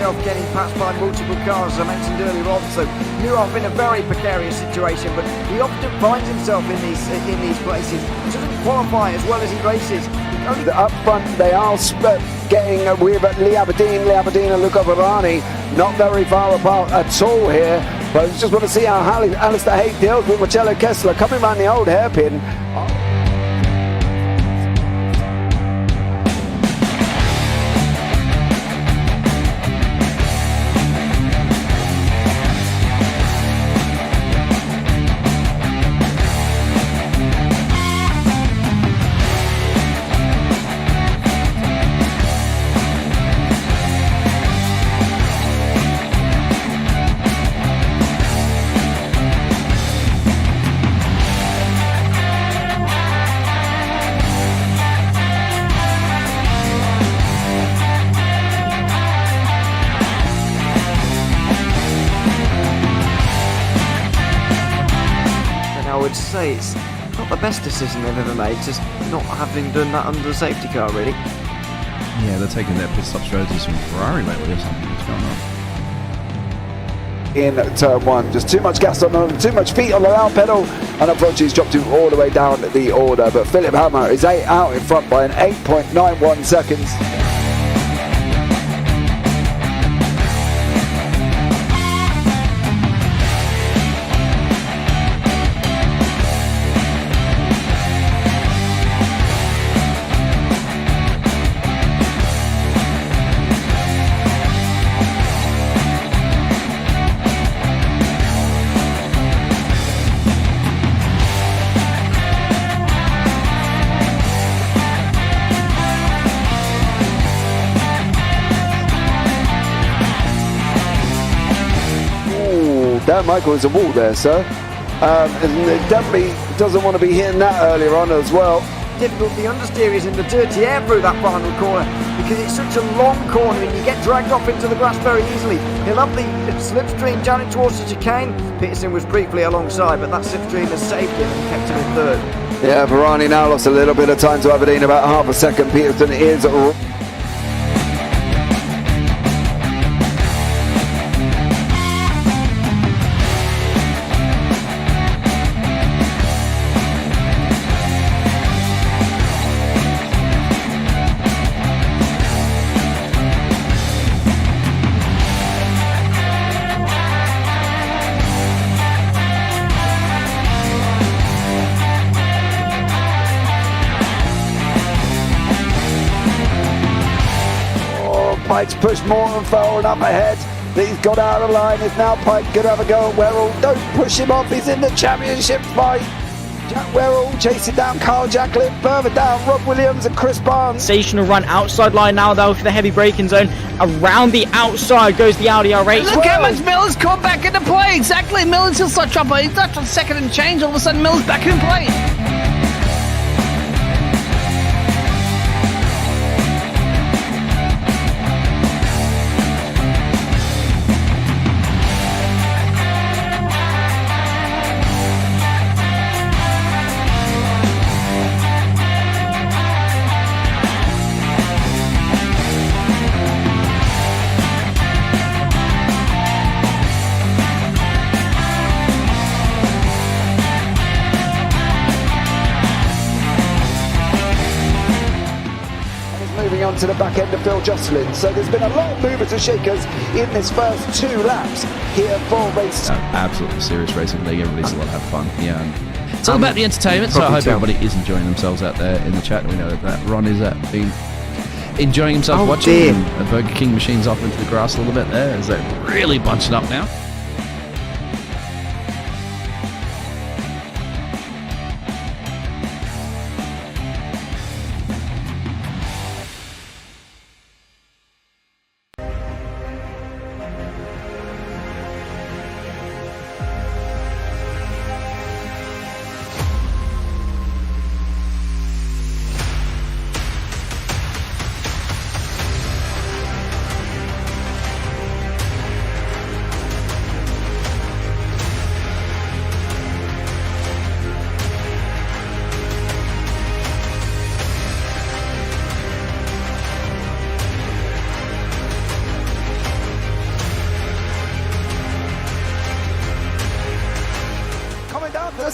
himself getting passed by multiple cars, as I mentioned earlier on, so Nuroff in a very precarious situation, but he often finds himself in these places. He doesn't qualify as well as he races. Up front they are getting with Lee Aberdeen and Luca Ferrari not very far apart at all here, but I just want to see how Alistair Haig deals with Marcello Kessler coming around the old hairpin. I would say it's not the best decision they've ever made, just not having done that under the safety car, really. Yeah, they're taking their pit stop strategies from Ferrari lately or something. What's going on? In turn one, just too much gas on, too much feet on the loud pedal, and unfortunately he's dropped him all the way down the order. But Philip Hammer is out in front by an 8.91 seconds. Dan Michael is a wall there, sir. And definitely doesn't want to be hitting that earlier on as well. Difficult, the understeer is in the dirty air through that final corner because it's such a long corner and you get dragged off into the grass very easily. He'll have the slipstream down it towards the chicane. Peterson was briefly alongside, but that slipstream has saved him and kept him in third. Yeah, Ferrari now lost a little bit of time to Aberdeen, about half a second. Peterson is Pike's pushed Morton forward up ahead. He's got out of line. It's now Pike going to have a go at Werrell. Don't push him off. He's in the championship fight. Jack Werrell chasing down Carl Jacklin. Further down, Rob Williams and Chris Barnes. Sensational run outside line now though for the heavy braking zone. Around the outside goes the Audi R8. Look how much Miller's come back into play. Exactly. Miller's still start trouble. He's not on second and change. All of a sudden Miller's back in play. Moving on to the back end of Phil Jocelyn. So there's been a lot of movers and shakers in this first 2 laps here for race. Absolutely serious racing league. Everybody's a lot have fun. Yeah, and it's all about the entertainment. So I hope everybody is enjoying themselves out there in the chat. We know that Ron is been enjoying himself watching. The Burger King machine's off into the grass a little bit there. Is that really bunching up now?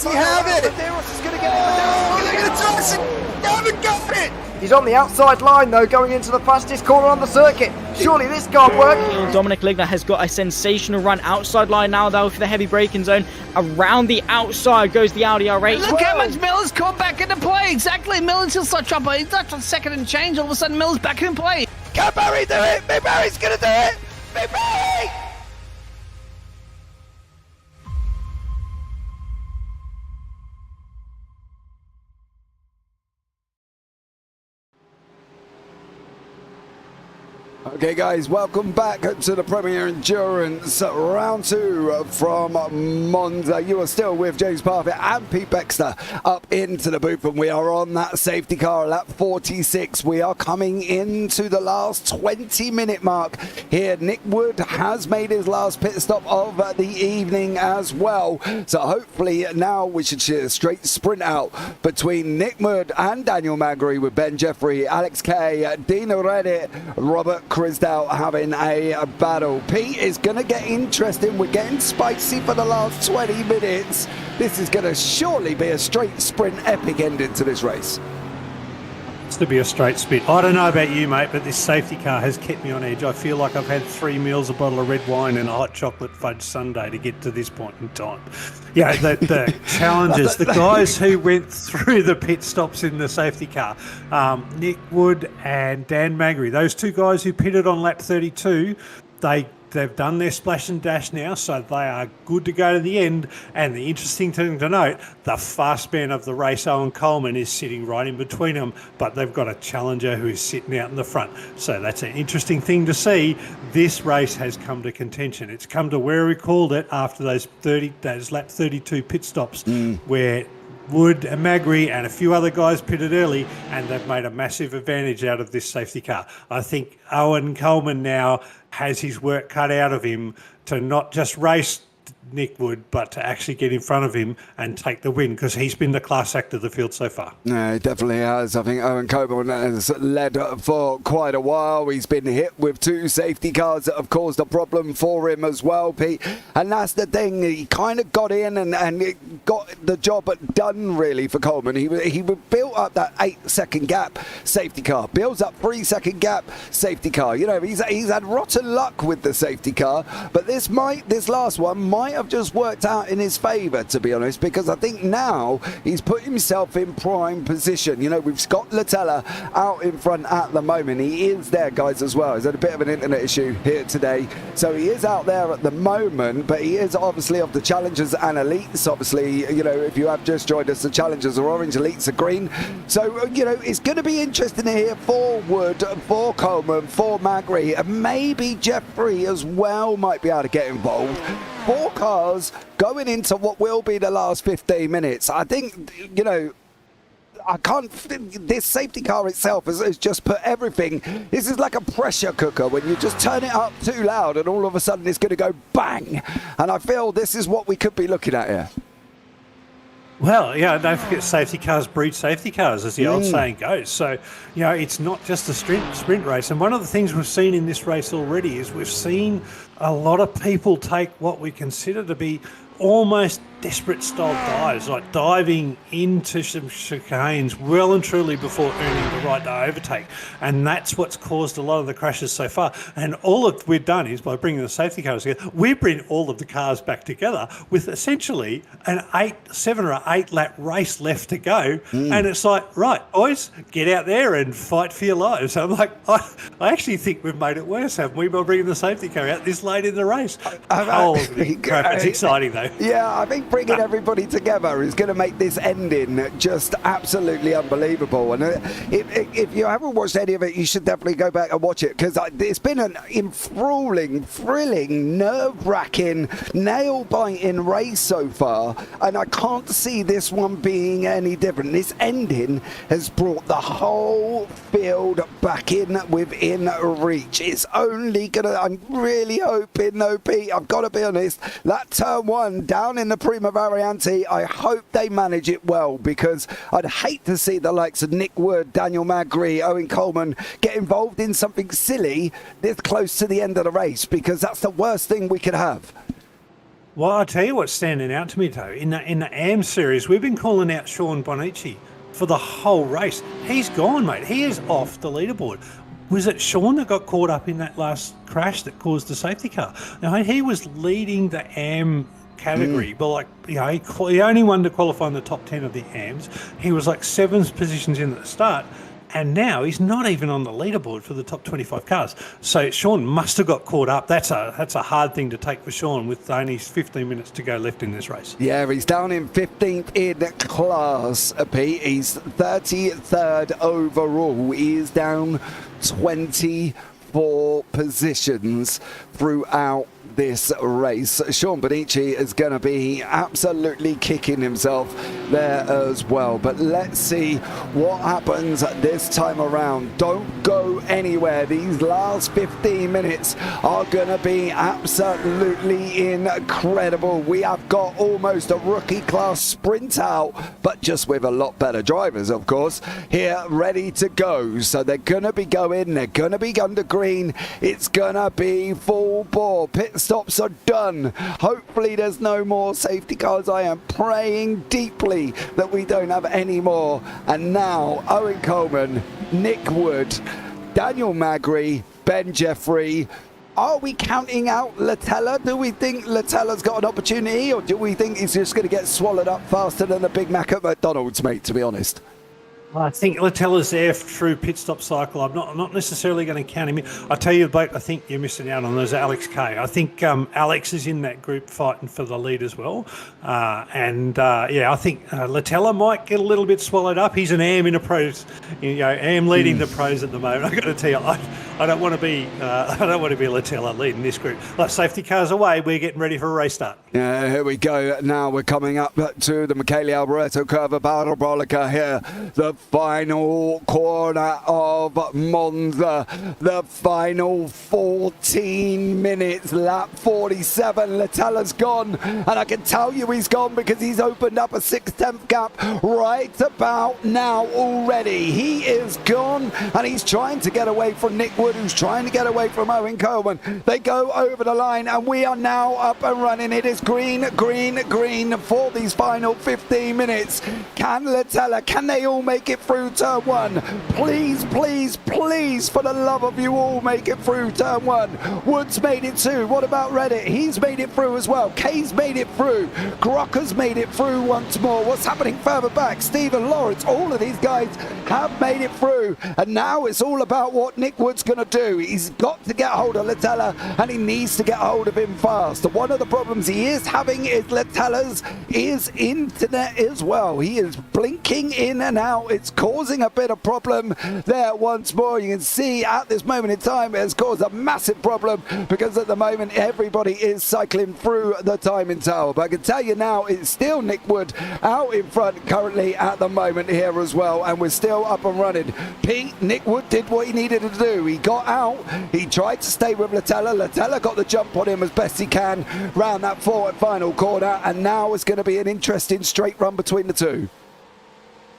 Does he have it? Medeiros is going to get it. Oh, look at the toss. They haven't got it. He's on the outside line though, going into the fastest corner on the circuit. Surely this can't work. Dominic Ligner has got a sensational run outside line now though for the heavy braking zone. Around the outside goes the Audi R8. Look how much Miller's caught back into play. Exactly. Miller's still such trouble. He's not on second and change. All of a sudden, Miller's back in play. Can Barry do it? Big Barry's going to do it. Big Barry. Okay guys, welcome back to the Premier Endurance Round 2 from Monza. You are still with James Parfitt and Pete Baxter up into the booth, and we are on that safety car, lap 46. We are coming into the last 20-minute mark here. Nick Wood has made his last pit stop of the evening as well. So hopefully now we should see a straight sprint out between Nick Wood and Daniel Magri, with Benn Jeffery, Alex Kay, Dino Reddit, Robert Crisdale having a battle. Pete, is going to get interesting. We're getting spicy for the last 20 minutes. This is going to surely be a straight sprint epic ending to this race. It's to be a straight sprint. I don't know about you, mate, but this safety car has kept me on edge. I feel like I've had 3 meals, a bottle of red wine and a hot chocolate fudge sundae to get to this point in time. Yeah, the challenges, the guys who went through the pit stops in the safety car, Nick Wood and Dan Magri, those two guys who pitted on lap 32, they've done their splash and dash now, so they are good to go to the end. And the interesting thing to note, the fast man of the race, Owen Coleman, is sitting right in between them, but they've got a challenger who is sitting out in the front. So that's an interesting thing to see. This race has come to contention. It's come to where we called it after those lap 32 pit stops, where Wood and Magri and a few other guys pitted early, and they've made a massive advantage out of this safety car. I think Owen Coleman now has his work cut out of him to not just race Nick Wood, but to actually get in front of him and take the win, because he's been the class act of the field so far. Yeah, he definitely has. I think Owen Coleman has led for quite a while. He's been hit with 2 safety cars that have caused a problem for him as well, Pete. And that's the thing. He kind of got in and got the job done, really, for Coleman. He built up that 8-second gap safety car, builds up 3-second gap safety car. You know, he's had rotten luck with the safety car, but this last one might have just worked out in his favour, to be honest, because I think now he's put himself in prime position. You know, we've Scott Latella out in front at the moment. He is there, guys, as well. He's had a bit of an internet issue here today, so he is out there at the moment, but he is obviously of the Challengers and Elites. Obviously, you know, if you have just joined us, the Challengers are orange, Elites are green. So, you know, it's going to be interesting to hear for Wood, for Coleman, for Magri, and maybe Jeffrey as well might be able to get involved. 4 cars going into what will be the last 15 minutes. I think, you know, this safety car itself has just put everything. This is like a pressure cooker when you just turn it up too loud and all of a sudden it's going to go bang. And I feel this is what we could be looking at here. Well, yeah, don't forget safety cars breed safety cars, as the old saying goes. So, you know, it's not just a sprint race. And one of the things we've seen in this race already is we've seen a lot of people take what we consider to be almost desperate style dives, like diving into some chicanes well and truly before earning the right to overtake. And that's what's caused a lot of the crashes so far. And all that we've done is, by bringing the safety cars together, we bring all of the cars back together with essentially an 7 or 8 lap race left to go. And it's like, right, boys, get out there and fight for your lives. I'm like, I actually think we've made it worse, haven't we, by bringing the safety car out this late in the race? Holy crap, it's exciting though. Yeah, I think bringing everybody together is going to make this ending just absolutely unbelievable. And if you haven't watched any of it, you should definitely go back and watch it, because it's been an enthralling, thrilling, nerve-wracking, nail-biting race so far, and I can't see this one being any different. This ending has brought the whole field back within reach. It's only going to, I'm really hoping, no, Pete, I've got to be honest, that turn 1 down in the Prima Variante, I hope they manage it well, because I'd hate to see the likes of Nick Wood, Daniel Magri, Owen Coleman get involved in something silly this close to the end of the race, because that's the worst thing we could have. Well, I'll tell you what's standing out to me, though. In the AM series, we've been calling out Sean Bonici for the whole race. He's gone, mate. He is off the leaderboard. Was it Sean that got caught up in that last crash that caused the safety car? Now, he was leading the AM category, but like, you know, he only wanted to qualify in the top 10 of the AMs. He was like 7 positions in at the start. And now he's not even on the leaderboard for the top 25 cars. So Sean must have got caught up. That's a hard thing to take for Sean with only 15 minutes to go left in this race. Yeah, he's down in 15th in class, Pete. He's 33rd overall. He is down 24 positions throughout this race. Sean Bonici is going to be absolutely kicking himself there as well. But let's see what happens this time around. Don't go anywhere. These last 15 minutes are going to be absolutely incredible. We have got almost a rookie class sprint out, but just with a lot better drivers, of course, here ready to go. So they're going to be going, they're going to be under green. It's going to be full bore. Pit stops are done. Hopefully there's no more safety cars. I am praying deeply that we don't have any more. And now Owen Coleman, Nick Wood, Daniel Magri, Benn Jeffery. Are we counting out Latella? Do we think Latella's got an opportunity, or do we think he's just going to get swallowed up faster than a Big Mac at McDonald's, mate, to be honest? I think Latella's there through pit stop cycle. I'm not necessarily going to count him in. I tell you, bloke, I think you're missing out on is Alex Kay. I think Alex is in that group fighting for the lead as well. I think Latella might get a little bit swallowed up. He's an AM in a pros, AM leading the pros at the moment. I've got to tell you, I don't want to be Latella leading this group. Like, safety cars away, we're getting ready for a race start. Yeah, here we go. Now we're coming up to the Michele Alboreto Curva Parabolica here. The final corner of Monza. The final 14 minutes. Lap 47. Latella's gone. And I can tell you he's gone because he's opened up a 6/10 gap right about now already. He is gone and he's trying to get away from Nick Wood, who's trying to get away from Owen Coleman. They go over the line and we are now up and running. It is green, green, green for these final 15 minutes. Can Latella, can they all make it through turn one? Please, please, please, for the love of you all, make it through turn one. Woods made it too. What about Reddit? He's made it through as well. Kay's made it through. Grocker's made it through once more. What's happening further back? Stephen Lawrence, all of these guys have made it through. And now it's all about what Nick Wood's going to do. He's got to get hold of Latella and he needs to get hold of him fast. One of the problems he is having is Latella's internet as well. He is blinking in and out. It's causing a bit of problem there once more. You can see at this moment in time it has caused a massive problem because at the moment everybody is cycling through the timing tower. But I can tell you now it's still Nick Wood out in front currently at the moment here as well, and we're still up and running. Nick Wood did what he needed to do. He got out, he tried to stay with Latella. Latella got the jump on him as best he can round that forward final corner, and now it's going to be an interesting straight run between the two.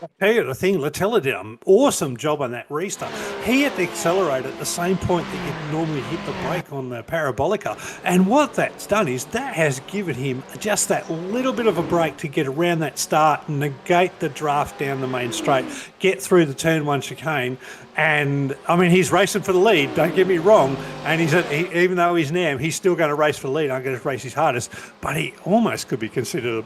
I tell you the thing, Latella did an awesome job on that restart. He had to accelerate at the same point that you'd normally hit the brake on the Parabolica. And what that's done is that has given him just that little bit of a break to get around that start and negate the draft down the main straight, get through the turn one chicane. And I mean, he's racing for the lead, don't get me wrong. And even though he's NAM, he's still going to race for the lead. I'm going to race his hardest. But he almost could be considered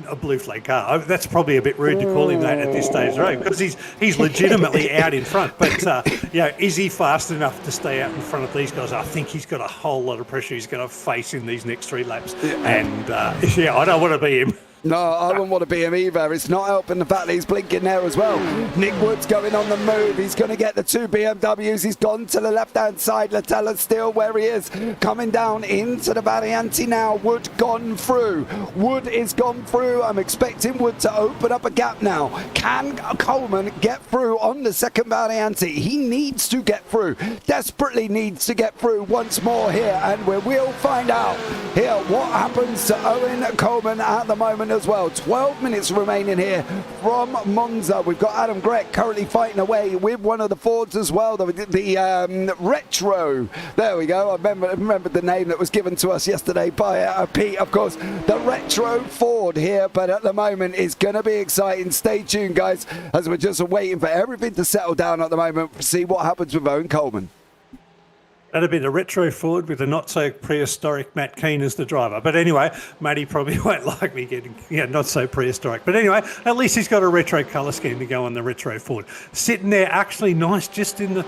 a blue flag car. That's probably a bit rude to call him that at this stage of the race because he's legitimately out in front. But is he fast enough to stay out in front of these guys? I think he's got a whole lot of pressure he's going to face in these next 3 laps. And I don't want to be him. No, I wouldn't want to be him either. It's not helping the fact that he's blinking there as well. Nick Wood's going on the move. He's going to get the 2 BMWs. He's gone to the left-hand side. Latella's still where he is. Coming down into the Variante now. Wood gone through. Wood is gone through. I'm expecting Wood to open up a gap now. Can Coleman get through on the second Variante? He needs to get through. Desperately needs to get through once more here. And we will find out here what happens to Owen Coleman at the moment point as well. 12 minutes remaining here from Monza. We've got Adam Grech currently fighting away with one of the Fords as well, the Retro. There we go. I remember the name that was given to us yesterday by Pete, of course. The Retro Ford here, but at the moment it's going to be exciting. Stay tuned, guys, as we're just waiting for everything to settle down at the moment. See what happens with Owen Coleman. That'd be the Retro Ford with the not-so-prehistoric Matt Keane as the driver. But anyway, Matty probably won't like me getting not-so-prehistoric. But anyway, at least he's got a retro colour scheme to go on the Retro Ford. Sitting there actually nice just in the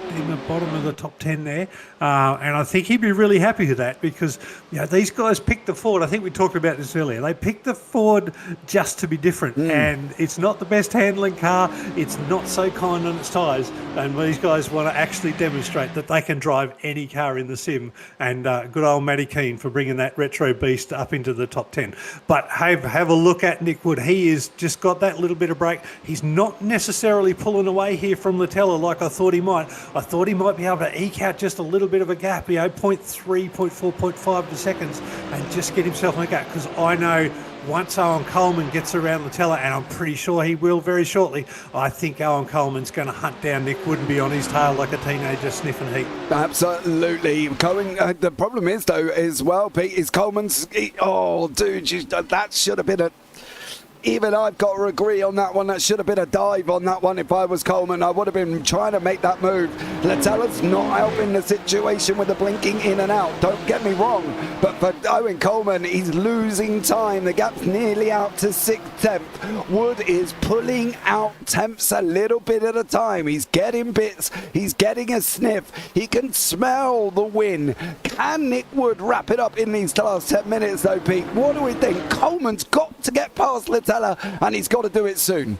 bottom of the top 10 there. And I think he'd be really happy with that because these guys picked the Ford. I think we talked about this earlier. They picked the Ford just to be different. And it's not the best handling car. It's not so kind on its tyres. And these guys want to actually demonstrate that they can drive any car in the sim, and good old Matty Keane for bringing that retro beast up into the top 10. But have a look at Nick Wood. He has just got that little bit of break. He's not necessarily pulling away here from Latella like I thought he might. I thought he might be able to eke out just a little bit of a gap, 0.3, 0.4, 0.5 seconds, and just get himself in a gap, because I know once Owen Coleman gets around Latella, and I'm pretty sure he will very shortly, I think Owen Coleman's going to hunt down Nick Wood and be on his tail like a teenager sniffing heat. Absolutely. The problem is, though, as well, Pete, is Coleman's... that should have been a... Even I've got to agree on that one. That should have been a dive on that one. If I was Coleman, I would have been trying to make that move. Latella's not helping the situation with the blinking in and out. Don't get me wrong. But for Owen Coleman, he's losing time. The gap's nearly out to 6th, 10th. Wood is pulling out tenths a little bit at a time. He's getting bits. He's getting a sniff. He can smell the win. Can Nick Wood wrap it up in these last 10 minutes, though, Pete? What do we think? Coleman's got to get past Latella, and he's got to do it soon.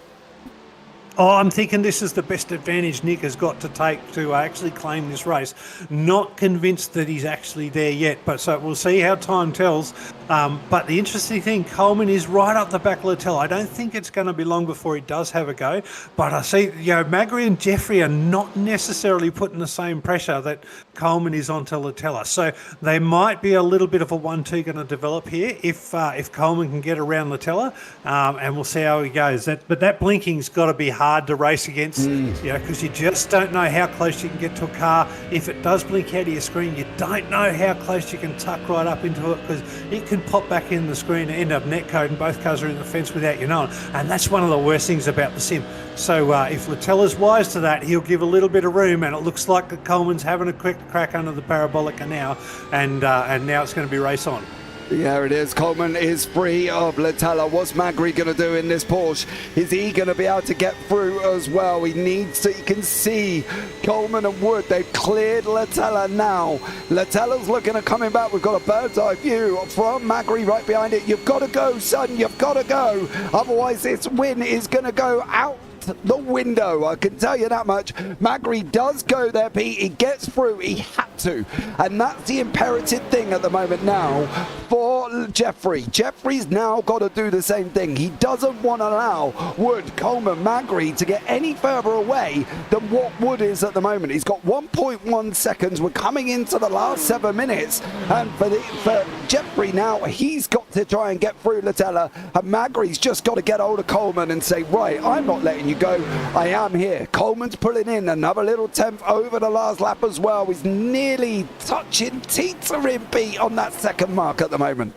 Oh, I'm thinking this is the best advantage Nick has got to take to actually claim this race. Not convinced that he's actually there yet, but so we'll see how time tells. But the interesting thing, Coleman is right up the back of Latella. I don't think it's going to be long before he does have a go. But I see, Magri and Jeffrey are not necessarily putting the same pressure that Coleman is onto Latella. So there might be a little bit of a 1-2 going to develop here if Coleman can get around Latella, and we'll see how he goes. But that blinking's got to be hard to race against, because you just don't know how close you can get to a car. If it does blink out of your screen, you don't know how close you can tuck right up into it, because it can pop back in the screen and end up netcode, and both cars are in the fence without you knowing. And that's one of the worst things about the sim. So if Latella's wise to that, he'll give a little bit of room, and it looks like that Coleman's having a quick crack under the parabolica now, and now it's going to be race on. Yeah, it is. Coleman is free of Latella. What's Magri going to do in this Porsche? Is he going to be able to get through as well? He needs to. You can see Coleman and Wood. They've cleared Latella now. Latella's looking at coming back. We've got a bird's eye view from Magri right behind it. You've got to go, son. You've got to go. Otherwise, this win is going to go out the window. I can tell you that much. Magri does go there, Pete. He gets through. He had to. And that's the imperative thing at the moment now for Jeffrey. Jeffrey's now got to do the same thing. He doesn't want to allow Wood, Coleman, Magri to get any further away than what Wood is at the moment. He's got 1.1 seconds. We're coming into the last 7 minutes. And for Jeffrey now, he's got to try and get through Latella. And Magri's just got to get hold of Coleman and say, right, I'm not letting you go. I am here. Coleman's pulling in another little tenth over the last lap as well. He's nearly teetering Pete on that second mark at the moment.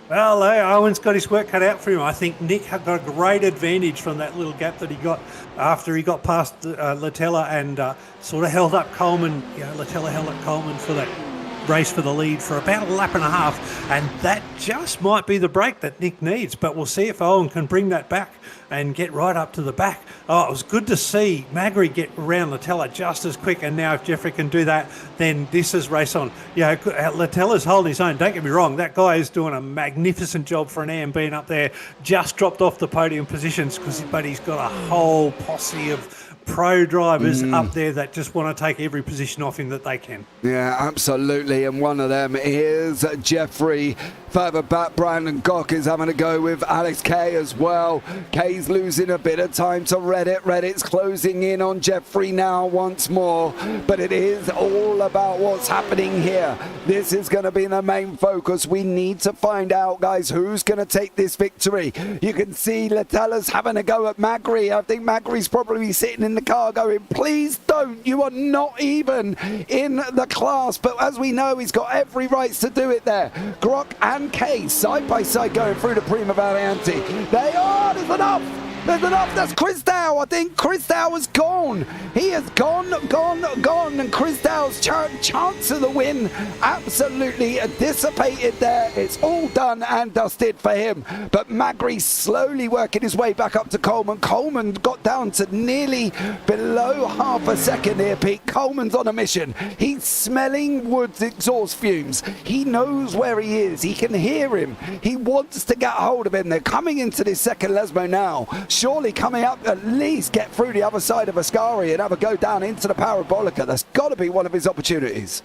Well, Owen's got his work cut out for him. I think Nick got a great advantage from that little gap that he got after he got past Latella and sort of held up Coleman. Latella held up Coleman for that race for the lead for about a lap and a half, and that just might be the break that Nick needs. But we'll see if Owen can bring that back and get right up to the back. Oh, it was good to see Magri get around Latella just as quick, and now if Jeffrey can do that, then this is race on. Latella's holding his own. Don't get me wrong, that guy is doing a magnificent job for an AM being up there. Just dropped off the podium positions, but he's got a whole posse of pro drivers up there that just want to take every position off him that they can. Yeah, absolutely. And one of them is Jeffrey. Further back, Brandon Gock is having to go with Alex Kay as well. Kay's losing a bit of time to Reddit. Reddit's closing in on Jeffrey now once more. But it is all about what's happening here. This is going to be the main focus. We need to find out, guys, who's going to take this victory. You can see Latella's having a go at Magri. I think Magri's probably sitting in the car going, please don't. You are not even in the class. But as we know, he's got every right to do it there. Grok and Kay side by side going through the Prima Variante. There's enough. There's enough. That's Chris Dow. I think Chris Dow has gone. He has gone. And Chris Dow's chance of the win absolutely dissipated there. It's all done and dusted for him. But Magri slowly working his way back up to Coleman. Coleman got down to nearly below half a second here, Pete. Coleman's on a mission. He's smelling Wood's exhaust fumes. He knows where he is. He can hear him. He wants to get hold of him. They're coming into this second Lesmo now. Surely coming up, at least get through the other side of Ascari and have a go down into the Parabolica. That's got to be one of his opportunities.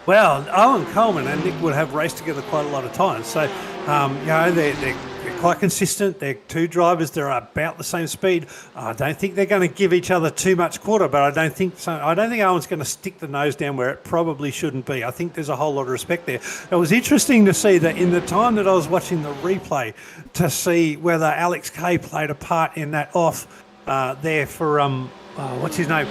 Well, Owen Coleman and Nick Wood have raced together quite a lot of times. So, they're quite consistent. They're two drivers that are about the same speed. I don't think they're going to give each other too much quarter, but I don't think so. I don't think Owen's going to stick the nose down where it probably shouldn't be. I think there's a whole lot of respect there. It was interesting to see that in the time that I was watching the replay to see whether Alex Kay played a part in that off there for what's his name?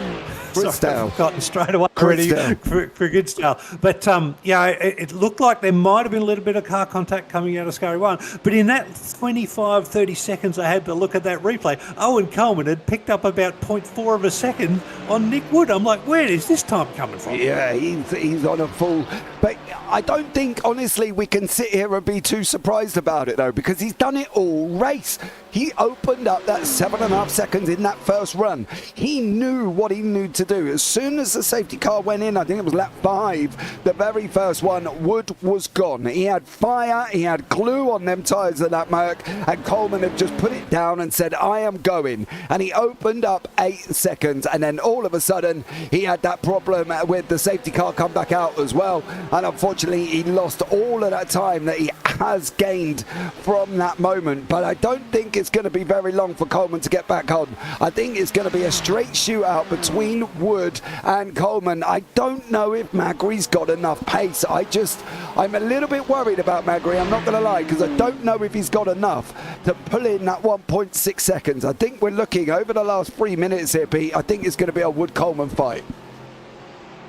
Goodstyle. I've forgotten straight away already for Goodstyle. But it looked like there might have been a little bit of car contact coming out of Scurry 1. But in that 25-30 seconds I had to look at that replay, Owen Coleman had picked up about 0.4 of a second on Nick Wood. I'm like, where is this time coming from? Yeah, he's on a full. But I don't think, honestly, we can sit here and be too surprised about it, though, because he's done it all race. He opened up that 7.5 seconds in that first run. He knew what he needed to do. As soon as the safety car went in, I think it was lap 5, the very first one, Wood was gone. He had fire, he had glue on them tyres of that Merc, and Coleman had just put it down and said, I am going. And he opened up 8 seconds, and then all of a sudden, he had that problem with the safety car come back out as well. And unfortunately, he lost all of that time that he has gained from that moment. But I don't think it's going to be very long for Coleman to get back on. I think it's going to be a straight shootout between Wood and Coleman. I don't know if Magri's got enough pace. I'm a little bit worried about Magri, I'm not going to lie, because I don't know if he's got enough to pull in that 1.6 seconds. I think we're looking over the last 3 minutes here, Pete. I think it's going to be a Wood-Coleman fight.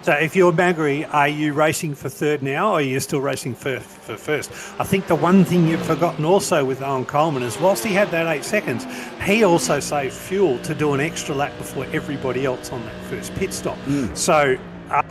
So if you're Magri, are you racing for third now, or are you still racing for first? I think the one thing you've forgotten also with Owen Coleman is whilst he had that 8 seconds, he also saved fuel to do an extra lap before everybody else on that first pit stop. So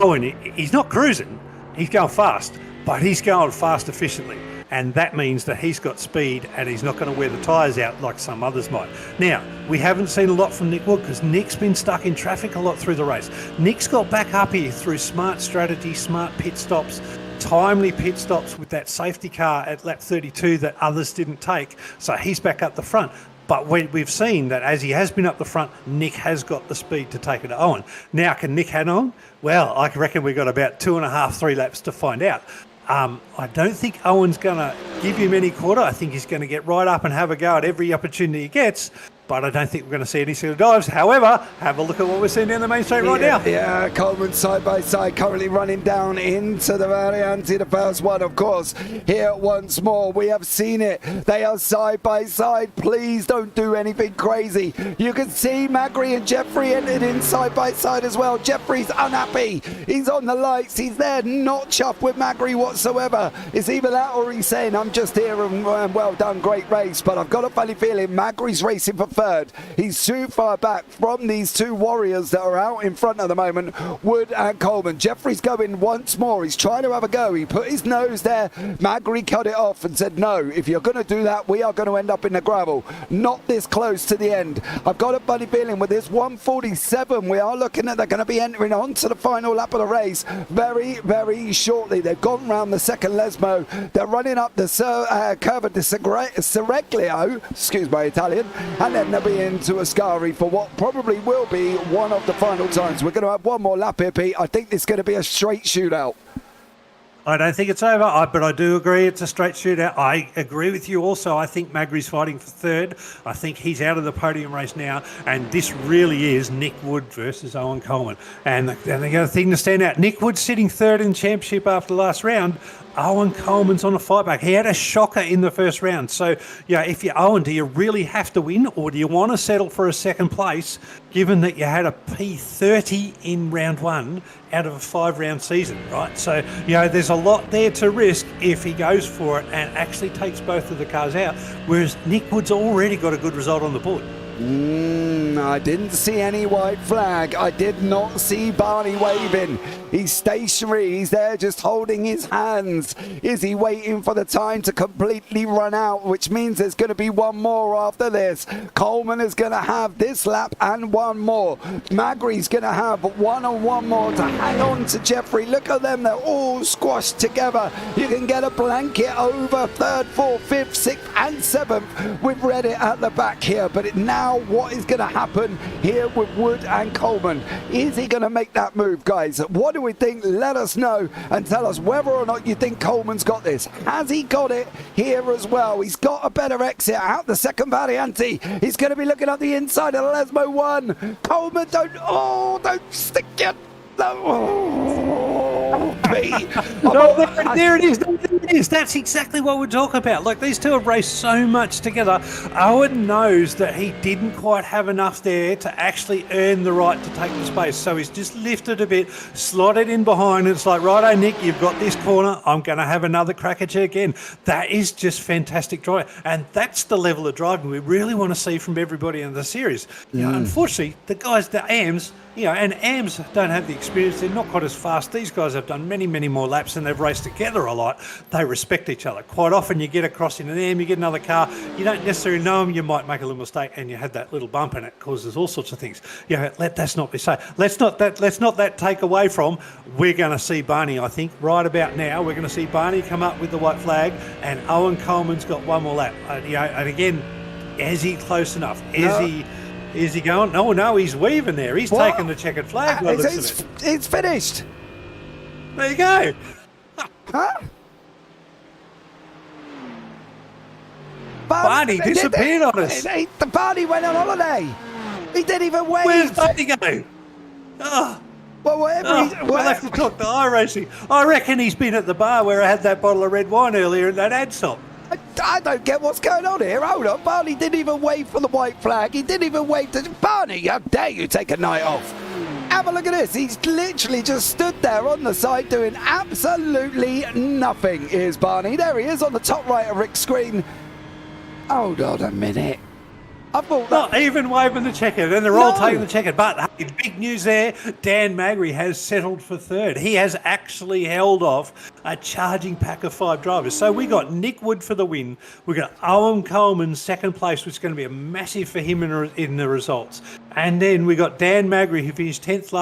Owen, he's not cruising, he's going fast, but he's going fast efficiently. And that means that he's got speed and he's not going to wear the tyres out like some others might. Now, we haven't seen a lot from Nick Wood because Nick's been stuck in traffic a lot through the race. Nick's got back up here through smart strategy, smart pit stops, timely pit stops with that safety car at lap 32 that others didn't take. So he's back up the front. But we've seen that as he has been up the front, Nick has got the speed to take it to Owen. Now, can Nick hang on? Well, I reckon we've got about 2.5, 3 laps to find out. I don't think Owen's going to give him any quarter. I think he's going to get right up and have a go at every opportunity he gets. But I don't think we're going to see any sort of dives. However, have a look at what we're seeing down the main straight right now. Yeah, Coleman side by side, currently running down into the Variante, the first one, of course. Here once more, we have seen it. They are side by side. Please don't do anything crazy. You can see Magri and Jeffrey entered in side by side as well. Jeffrey's unhappy. He's on the lights. He's there, not chuffed with Magri whatsoever. It's either that or he's saying, I'm just here and well done, great race. But I've got a funny feeling Magri's racing for third. He's too far back from these two warriors that are out in front at the moment, Wood and Coleman. Jeffrey's going once more. He's trying to have a go. He put his nose there. Magri cut it off and said, no, if you're going to do that, we are going to end up in the gravel. Not this close to the end. I've got a funny feeling with this 147, we are looking at they're going to be entering onto the final lap of the race very, very shortly. They've gone round the second Lesmo. They're running up the curve of the Sereglio, excuse my Italian, and then then they'll be into Ascari for what probably will be one of the final times. We're going to have one more lap here, Pete. I think this is going to be a straight shootout. I don't think it's over, but I do agree it's a straight shootout. I agree with you also. I think Magri's fighting for third. I think he's out of the podium race now, and this really is Nick Wood versus Owen Coleman. And the thing to stand out, Nick Wood's sitting third in the championship after the last round. Owen Coleman's on a fight back. He had a shocker in the first round. So, if you're Owen, do you really have to win, or do you want to settle for a second place, given that you had a P30 in round one out of a 5-round season, right? So, there's a lot there to risk if he goes for it and actually takes both of the cars out, whereas Nick Wood's already got a good result on the board. I didn't see any white flag. I did not see Barney waving. He's stationary. He's there just holding his hands. Is he waiting for the time to completely run out, which means there's going to be one more after this. Coleman is going to have this lap and one more. Magri's going to have one and one more to hang on to Jeffrey. Look at them. They're all squashed together. You can get a blanket over third, fourth, fifth, sixth and seventh. We've read it at the back here, but now what is going to happen here with Wood and Coleman? Is he going to make that move, guys? What do we think? Let us know and tell us whether or not you think Coleman's got this. Has he got it here as well? He's got a better exit out the second variante. He's going to be looking at the inside of the Lesmo 1. Coleman, don't stick it. There it is. That's exactly what we're talking about. Like, these two have raced so much together. Owen knows that he didn't quite have enough there to actually earn the right to take the space. So he's just lifted a bit, slotted in behind. It's like, righto, Nick, you've got this corner. I'm going to have another crack at you again. That is just fantastic driving. And that's the level of driving we really want to see from everybody in the series. Unfortunately, the guys, the AMs, and AMs don't have the experience. They're not quite as fast. These guys have done many, many more laps and they've raced together a lot. They respect each other. Quite often you get across in an AM, you get another car, you don't necessarily know them, you might make a little mistake and you had that little bump and it causes all sorts of things. That's not be so. Let's not that take away from, we're going to see Barney, I think, right about now. We're going to see Barney come up with the white flag and Owen Coleman's got one more lap. And again, is he close enough? Is he going? No, he's weaving there. He's taking the checkered flag. It's finished. There you go. Huh? Barney disappeared on us. The Barney went on holiday. He didn't even wait. Where's Barney go? Oh. Well, we'll have to talk to iRacing. I reckon he's been at the bar where I had that bottle of red wine earlier and that ad stop. I don't get what's going on here. Hold on. Barney didn't even wait for the white flag. He didn't even wait to... Barney, how dare you take a night off? Have a look at this. He's literally just stood there on the side doing absolutely nothing. Here's Barney. There he is on the top right of Rick's screen. Hold on a minute. I thought that... Not even waving the checkered, and they're all taking the checkered. But hey, big news there, Dan Magri has settled for third. He has actually held off a charging pack of 5 drivers. So we got Nick Wood for the win. We got Owen Coleman second place, which is going to be a massive for him in the results. And then we got Dan Magri, who finished 10th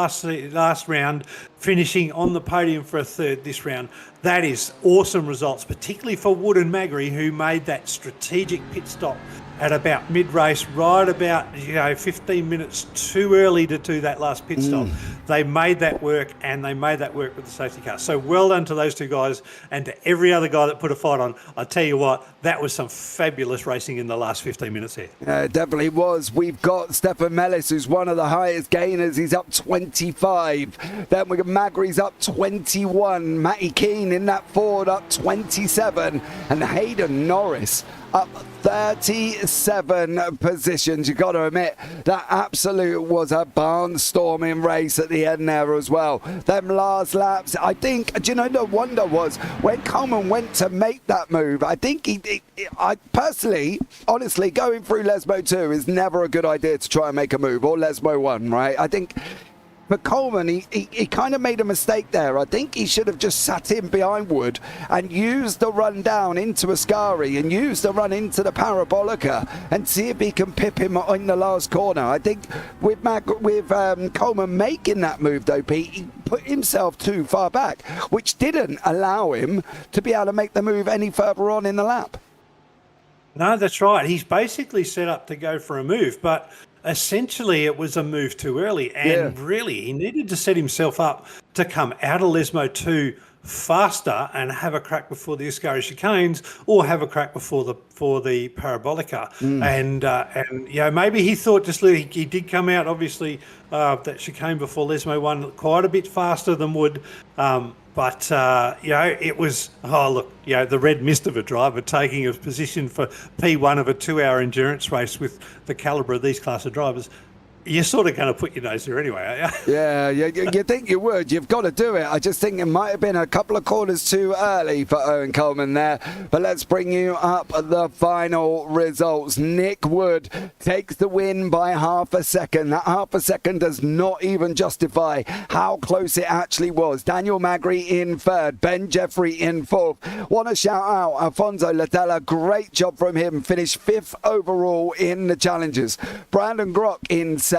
last round, finishing on the podium for a third this round. That is awesome results, particularly for Wood and Magri, who made that strategic pit stop at about mid-race, right about 15 minutes too early to do that last pit stop. They made that work, and they made that work with the safety car. So well done to those two guys, and to every other guy that put a fight on. I tell you what, that was some fabulous racing in the last 15 minutes here. It definitely was. We've got Stefan Mellis, who's one of the highest gainers. He's up 25. Then we got Magri's up 21. Matty Keane in that Ford up 27. And Hayden Norris up 37 positions. You got to admit, that absolute was a barnstorming race at the end there as well. Them last laps, I think, do you know, the wonder was when Coleman went to make that move, I think I personally, honestly, going through Lesmo 2 is never a good idea to try and make a move, or Lesmo 1, right? I think for Coleman, he kind of made a mistake there. I think he should have just sat in behind Wood and used the run down into Ascari and used the run into the Parabolica and see if he can pip him in the last corner. I think with Coleman making that move, though, Pete, he put himself too far back, which didn't allow him to be able to make the move any further on in the lap. No, that's right. He's basically set up to go for a move, but essentially it was a move too early. And really, he needed to set himself up to come out of Lesmo 2 faster and have a crack before the Ascari chicanes, or have a crack before the parabolica. And maybe he thought he did come out, obviously, that chicane before Lesmo 1 quite a bit faster than Wood. But it was, the red mist of a driver taking a position for P1 of a 2-hour endurance race with the calibre of these class of drivers. You're sort of going to put your nose there anyway, aren't you? Yeah, you think you would. You've got to do it. I just think it might have been a couple of corners too early for Owen Coleman there. But let's bring you up the final results. Nick Wood takes the win by half a second. That half a second does not even justify how close it actually was. Daniel Magri in third, Benn Jeffery in fourth. Want to shout out Alfonso Latella. Great job from him. Finished fifth overall in the challenges. Brandon Grock in sixth.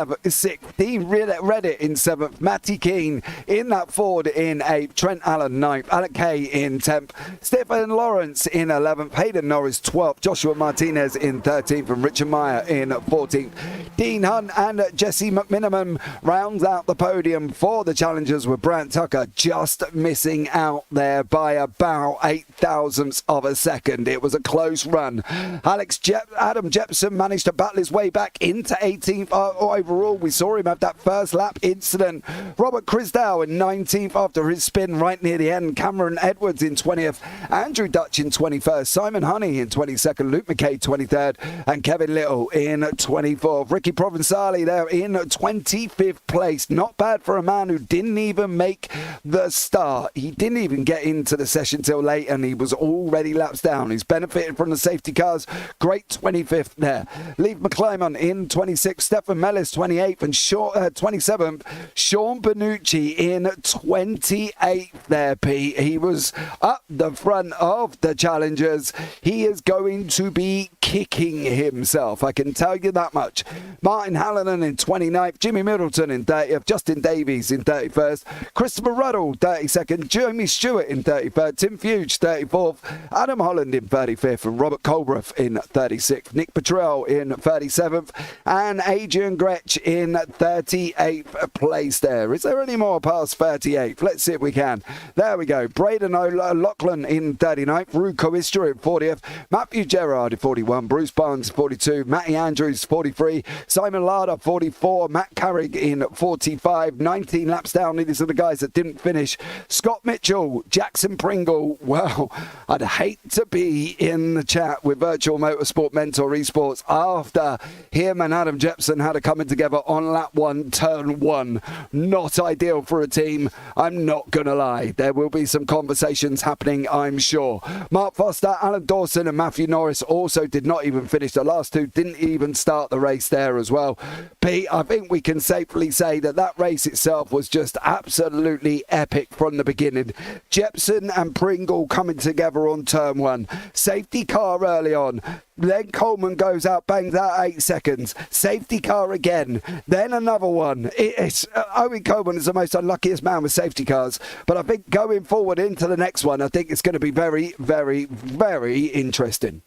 He read it in seventh. Matty Keane in that Ford in eighth. Trent Allen ninth. Alec Kay in 10th. Stephen Lawrence in 11th. Hayden Norris 12th. Joshua Martinez in 13th. And Richard Meyer in 14th. Dean Hunt and Jesse McMiniman rounds out the podium for the challengers, with Brant Tucker just missing out there by about 8 thousandths of a second. It was a close run. Adam Jepson managed to battle his way back into 18th overall. We saw him have that first lap incident. Robert Crisdale in 19th after his spin right near the end. Cameron Edwards in 20th. Andrew Dutch in 21st. Simon Honey in 22nd. Luke McKay 23rd. And Kevin Little in 24th. Ricky Provenzali there in 25th place. Not bad for a man who didn't even make the start. He didn't even get into the session till late, and he was already laps down. He's benefited from the safety cars. Great 25th there. Leave McClymont in 26th. Stefan Mellis 28th, and 27th. Sean Benucci in 28th there, Pete. He was up the front of the challengers. He is going to be kicking himself, I can tell you that much. Martin Hallinan in 29th, Jimmy Middleton in 30th, Justin Davies in 31st, Christopher Ruddle 32nd, Jamie Stewart in 33rd, Tim Fuge 34th, Adam Holland in 35th, and Robert Colbreth in 36th, Nick Petrell in 37th, and Adrian Gretsch in 38th place there. Is there any more past 38th? Let's see if we can. There we go. Braden O'Loughlin in 39th, Rue Coistra in 40th, Matthew Gerard in 41, Bruce Barnes 42, Matty Andrews 43, Simon Larder 44, Matt Carrig in 45, 19 laps down. These are the guys that didn't finish. Scott Mitchell, Jackson Pringle. Well, I'd hate to be in the chat with Virtual Motorsport Mentor Esports after him and Adam Jepson had a coming together on lap 1, turn 1. Not ideal for a team, I'm not gonna lie. There will be some conversations happening, I'm sure. Mark Foster, Alan Dawson and Matthew Norris also did not even finish. The last two didn't even start the race there as well. Pete, I think we can safely say that that race itself was just absolutely epic from the beginning. Jepson and Pringle coming together on turn 1. Safety car early on. Then Coleman goes out, bangs out 8 seconds. Safety car again. Then another one. Owen Coleman is the most unluckiest man with safety cars. But I think going forward into the next one, I think it's going to be very, very, very interesting.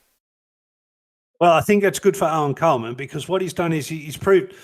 Well, I think that's good for Owen Coleman, because what he's done is he's proved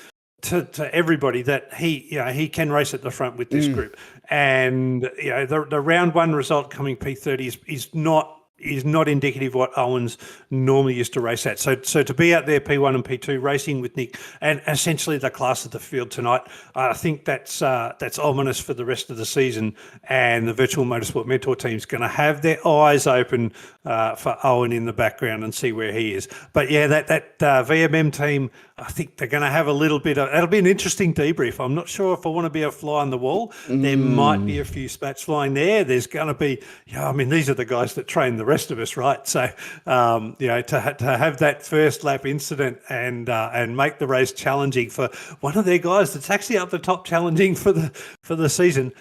to everybody that he can race at the front with this group. And the round 1 result coming P30 is not indicative of what Owens normally used to race at. So to be out there P1 and P2 racing with Nick and essentially the class of the field tonight, I think that's ominous for the rest of the season. And the Virtual Motorsport Mentor team's going to have their eyes open for Owen in the background and see where he is. But yeah, that VMM team, I think they're going to have a little bit of, it'll be an interesting debrief. I'm not sure if I want to be a fly on the wall. There might be a few spats flying there. There's going to be, these are the guys that train the rest of us, right? So, to have that first lap incident and make the race challenging for one of their guys that's actually up the top challenging for the season,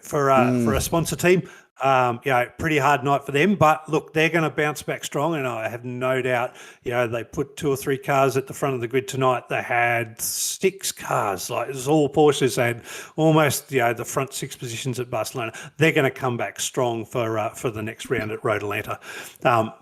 for a sponsor team, Pretty hard night for them. But look, they're going to bounce back strong, and I have no doubt. They put 2 or 3 cars at the front of the grid tonight. They had 6 cars, like it was all Porsches. They had almost the front 6 positions at Barcelona. They're going to come back strong for the next round at Road Atlanta.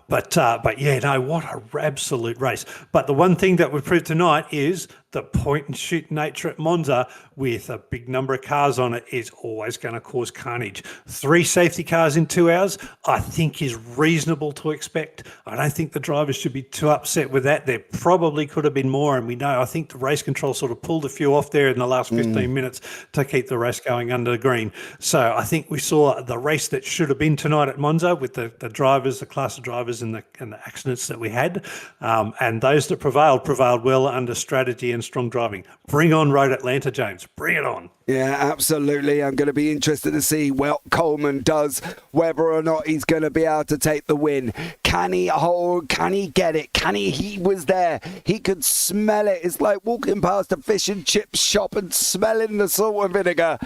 What a absolute race. But the one thing that we proved tonight is the point-and-shoot nature at Monza with a big number of cars on it is always going to cause carnage. 3 safety cars in 2 hours, I think, is reasonable to expect. I don't think the drivers should be too upset with that. There probably could have been more, and we know, I think the race control sort of pulled a few off there in the last 15 minutes to keep the race going under the green. So I think we saw the race that should have been tonight at Monza with the drivers, the class of drivers and the accidents that we had. And those that prevailed well under strategy and strong driving. Bring on Road Atlanta, James. Bring it on. Yeah, absolutely. I'm going to be interested to see what Coleman does, whether or not he's going to be able to take the win. Can he hold? Can he get it? He was there. He could smell it. It's like walking past a fish and chip shop and smelling the salt and vinegar.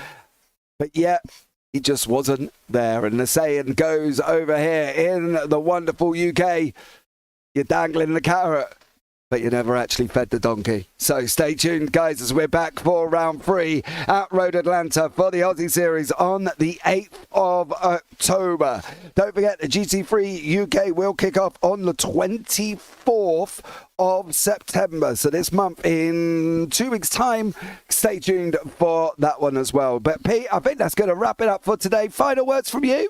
But yet, he just wasn't there. And the saying goes over here in the wonderful UK, you're dangling the carrot, but you never actually fed the donkey. So stay tuned, guys, as we're back for round 3 at Road Atlanta for the Aussie Series on the 8th of October. Don't forget, the GT3 UK will kick off on the 24th of September. So this month, in 2 weeks' time, stay tuned for that one as well. But Pete, I think that's going to wrap it up for today. Final words from you?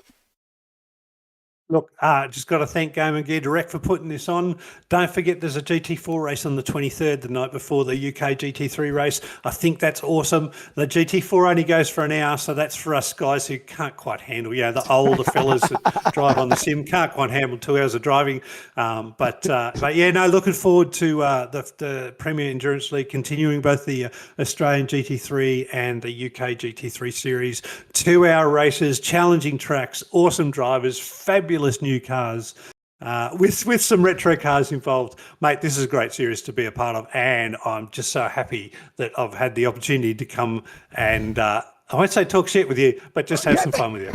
Look, just got to thank Game and Gear Direct for putting this on. Don't forget there's a GT4 race on the 23rd, the night before the UK GT3 race. I think that's awesome. The GT4 only goes for an hour, so that's for us guys who can't quite handle, the older fellas that drive on the sim, can't quite handle 2 hours of driving. Looking forward to the Premier Endurance League continuing both the Australian GT3 and the UK GT3 series. 2-hour races, challenging tracks, awesome drivers, fabulous new cars with some retro cars involved. Mate, this is a great series to be a part of, and I'm just so happy that I've had the opportunity to come and I won't say talk shit with you, but just have some fun with you.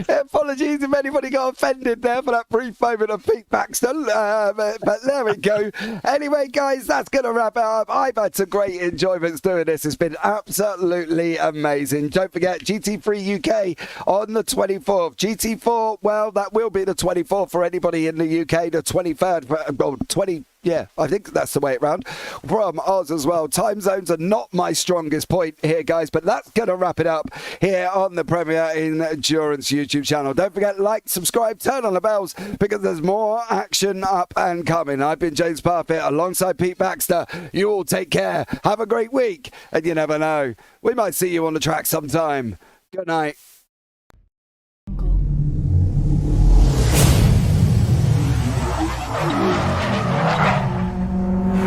Apologies if anybody got offended there for that brief moment of Pete Baxter, but there we go. Anyway, guys, that's going to wrap it up. I've had some great enjoyments doing this. It's been absolutely amazing. Don't forget, GT3 UK on the 24th. GT4, well, that will be the 24th for anybody in the UK, the 23rd, yeah, I think that's the way around from Oz as well. Time zones are not my strongest point here, guys, but that's going to wrap it up here on the Premier Endurance YouTube channel. Don't forget, like, subscribe, turn on the bells, because there's more action up and coming. I've been James Parfitt alongside Pete Baxter. You all take care. Have a great week, and you never know, we might see you on the track sometime. Good night.